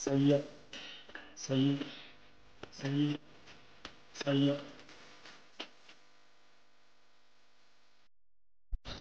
Saya, saya, saya, saya.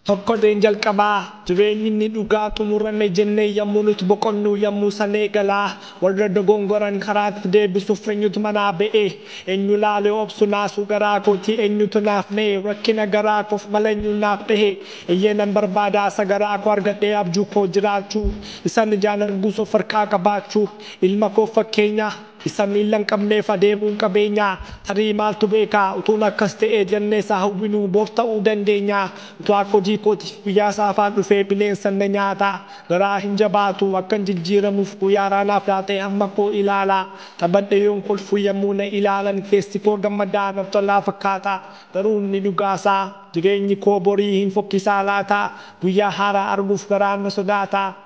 Tokko Angel Kaba, Drain Niduga to Murane Jene Yamunut Bokonu Yamusane Gala, Warda Gongoran Karat de Bisufrenut Manabe, Enulale Opsuna Sugarako, T. Enutanafne, Rakina Garak of Malenu Nape, Yenan Barbada Sagarako Argate Abjuko Jiratu, Sanajan Guso for Kakabachu, Ilmako for Kenya. Isang ilang kamne fadebung kabenya tarimal tubeka utula kaste e janne sa hubinu bofta udende nya to ako ji ko tiya sa fa du fe bilen sanne nyata gara hinjabatu akan jijjira mufku yara na plate amma ko ilala tabadde yung kul fuya muna ilalan festival gamadana to la fakata darun ni dugasa digeni ko bori hin fokisalata buya hara arbuf garan sodata.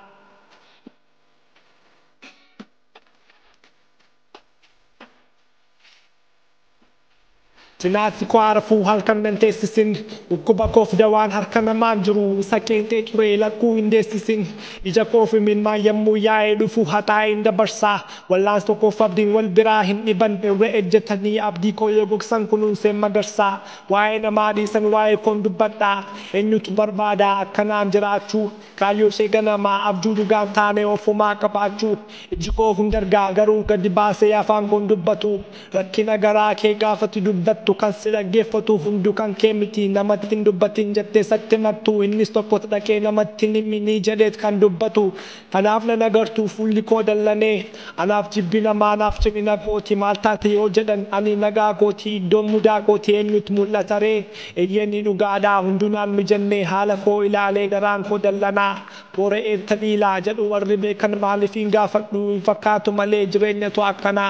Tinati kwara fu halkan mente sisin ukuba kof dawan harkan manjuru sakente trela ku inde sisin ija kofi min ma yammu yae du fu hata inda barsa wala sto kof abdin wal birahim iban be ejatani abdi ko yogok san kunun se madarsa wae na madi san wae kon du badda enyut barbada kanam jiratu kayo se gana ma abdu gantane o fu ma kapachu ijiko hundar garu kadibase ya fam kon du batu rakina gara ke gafati du kan sila gefatu hundukan kemiti namatin dubatin jatte sattematu inni stopot da ke namatin mini jadet kan dubatu anaf na nagartu fulli ko dallane anaf jibbina ma anaf jibina koti malta te yo jadan ani naga koti domuda koti enyut mullatare eyeni dugada hundunan mijanne hala ko ilale garan ko dallana pore e tabila jadu warribe kan malifin gafatu fakatu male jirenya to akana